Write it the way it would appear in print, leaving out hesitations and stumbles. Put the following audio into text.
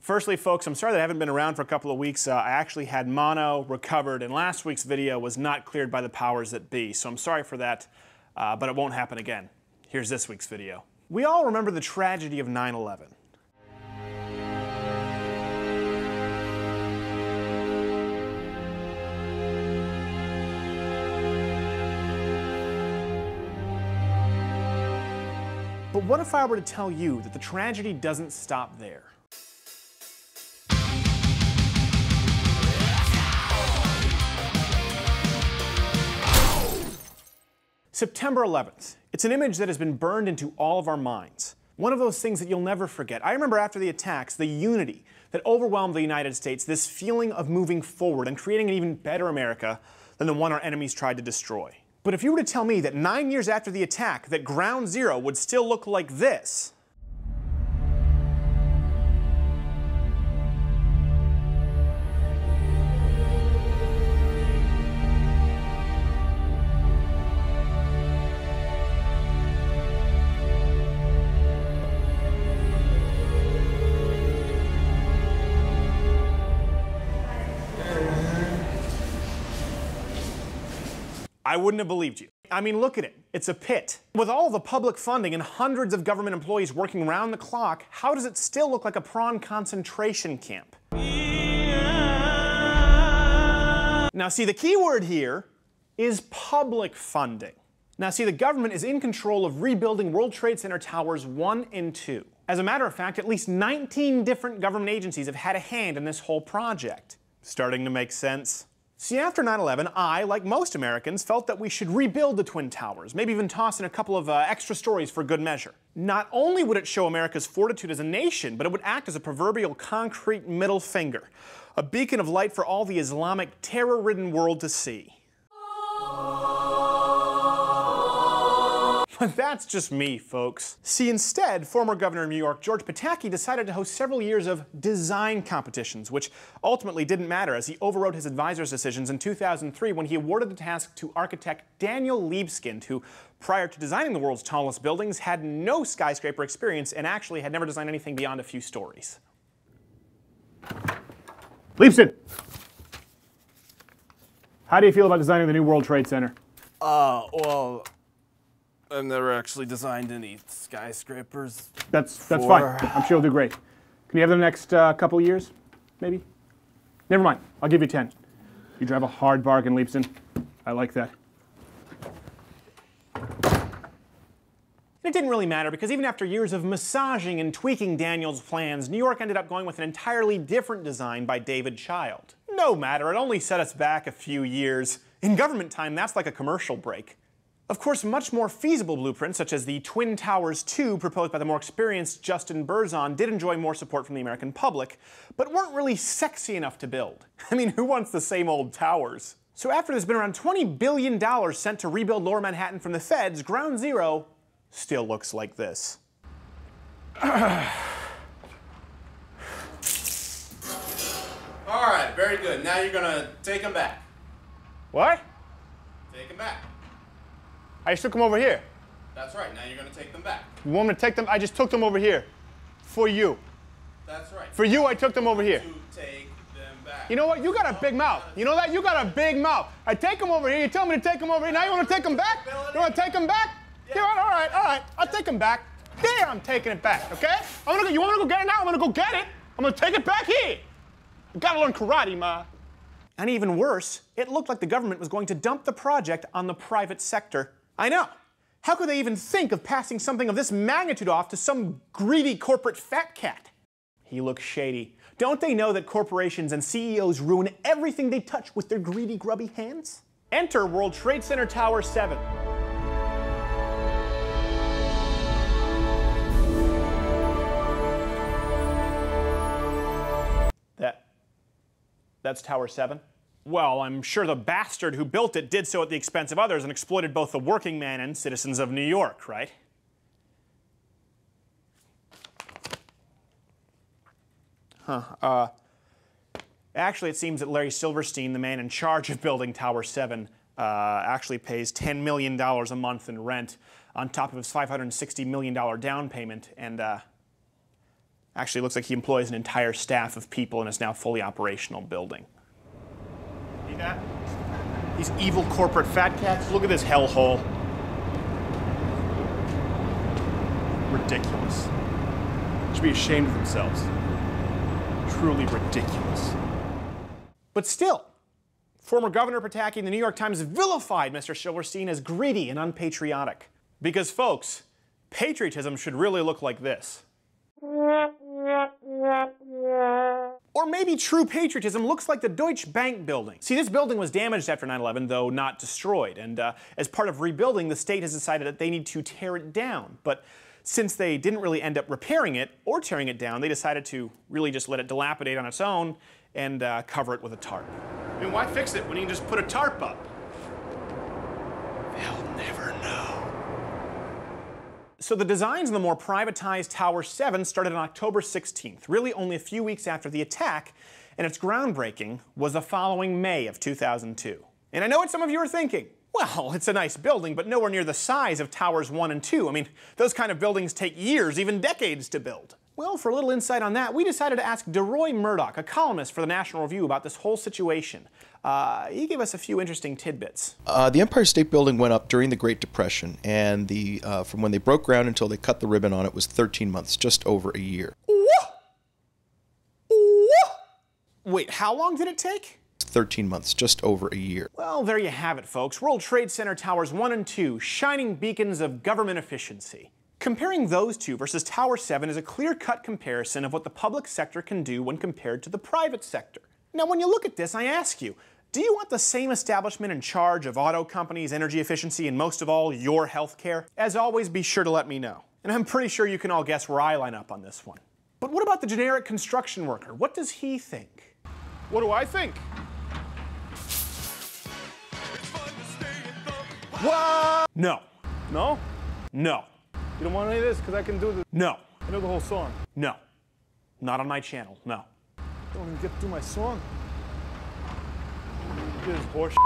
Firstly, folks, I'm sorry that I haven't been around for a couple of weeks. I actually had mono, recovered, and last week's video was not cleared by the powers that be, so I'm sorry for that, but it won't happen again. Here's this week's video. We all remember the tragedy of 9/11. But what if I were to tell you that the tragedy doesn't stop there? September 11th. It's an image that has been burned into all of our minds. One of those things that you'll never forget. I remember after the attacks, the unity that overwhelmed the United States, this feeling of moving forward and creating an even better America than the one our enemies tried to destroy. But if you were to tell me that 9 years after the attack, that Ground Zero would still look like this, I wouldn't have believed you. I mean, look at it. It's a pit. With all the public funding and hundreds of government employees working round the clock, how does it still look like a prawn concentration camp? Now see, the key word here is public funding. Now see, the government is in control of rebuilding World Trade Center Towers 1 and 2. As a matter of fact, at least 19 different government agencies have had a hand in this whole project. Starting to make sense? See, after 9/11, I, like most Americans, felt that we should rebuild the Twin Towers, maybe even toss in a couple of extra stories for good measure. Not only would it show America's fortitude as a nation, but it would act as a proverbial concrete middle finger, a beacon of light for all the Islamic, terror-ridden world to see. But that's just me, folks. See, instead, former governor of New York, George Pataki, decided to host several years of design competitions, which ultimately didn't matter as he overrode his advisors' decisions in 2003 when he awarded the task to architect Daniel Libeskind, who, prior to designing the world's tallest buildings, had no skyscraper experience and actually had never designed anything beyond a few stories. Libeskind, how do you feel about designing the new World Trade Center? Well, I've never actually designed any skyscrapers. That's fine. I'm sure you'll do great. Can you have them the next couple of years, maybe? Never mind. I'll give you 10. You drive a hard bargain, Libeskind. I like that. It didn't really matter because even after years of massaging and tweaking Daniel's plans, New York ended up going with an entirely different design by David Child. No matter, it only set us back a few years. In government time, that's like a commercial break. Of course, much more feasible blueprints, such as the Twin Towers 2 proposed by the more experienced Justin Berzon, did enjoy more support from the American public, but weren't really sexy enough to build. I mean, who wants the same old towers? So after there's been around $20 billion sent to rebuild Lower Manhattan from the feds, Ground Zero still looks like this. All right, very good. Now you're gonna take them back. What? Take them back. I just took them over here. That's right. Now you're gonna take them back. You want me to take them? I just took them over here. For you. That's right. For you, I took them over here. To take them back. You know what? You got a big mouth. You know that? You got a big mouth. I take them over here. You tell me to take them over here. Now you want to take them back? You want to take them back? Yeah. All right. I'll take them back. There, I'm taking it back, okay? You want to go get it now? I'm going to go get it. I'm going to take it back here. You got to learn karate, ma. And even worse, it looked like the government was going to dump the project on the private sector. I know. How could they even think of passing something of this magnitude off to some greedy corporate fat cat? He looks shady. Don't they know that corporations and CEOs ruin everything they touch with their greedy, grubby hands? Enter World Trade Center Tower 7. That's Tower 7? Well, I'm sure the bastard who built it did so at the expense of others and exploited both the working man and citizens of New York, right? Actually, it seems that Larry Silverstein, the man in charge of building Tower 7, actually pays $10 million a month in rent on top of his $560 million down payment, and Actually, it looks like he employs an entire staff of people in his now fully operational building. See that? These evil corporate fat cats. Look at this hellhole. Ridiculous. Should be ashamed of themselves. Truly ridiculous. But still, former Governor Pataki and the New York Times vilified Mr. Silverstein as greedy and unpatriotic. Because, folks, patriotism should really look like this. Or maybe true patriotism looks like the Deutsche Bank building. See, this building was damaged after 9/11, though not destroyed. And as part of rebuilding, the state has decided that they need to tear it down. But since they didn't really end up repairing it or tearing it down, they decided to really just let it dilapidate on its own and cover it with a tarp. I mean, why fix it when you can just put a tarp up? They'll never know. So the designs on the more privatized Tower 7 started on October 16th, really only a few weeks after the attack, and its groundbreaking was the following May of 2002. And I know what some of you are thinking. Well, it's a nice building, but nowhere near the size of Towers 1 and 2. I mean, those kind of buildings take years, even decades to build. Well, for a little insight on that, we decided to ask DeRoy Murdoch, a columnist for the National Review, about this whole situation. He gave us a few interesting tidbits. The Empire State Building went up during the Great Depression, and from when they broke ground until they cut the ribbon on it was 13 months, just over a year. Wait, how long did it take? 13 months, just over a year. Well, there you have it, folks. World Trade Center Towers 1 and 2, shining beacons of government efficiency. Comparing those two versus Tower 7 is a clear-cut comparison of what the public sector can do when compared to the private sector. Now, when you look at this, I ask you, do you want the same establishment in charge of auto companies, energy efficiency, and most of all, your health care? As always, be sure to let me know. And I'm pretty sure you can all guess where I line up on this one. But what about the generic construction worker? What does he think? What do I think? What? No. No? No. You don't want any of this? Because I can do the... No. I know the whole song. No. Not on my channel, no. Don't even get through my song. This is horse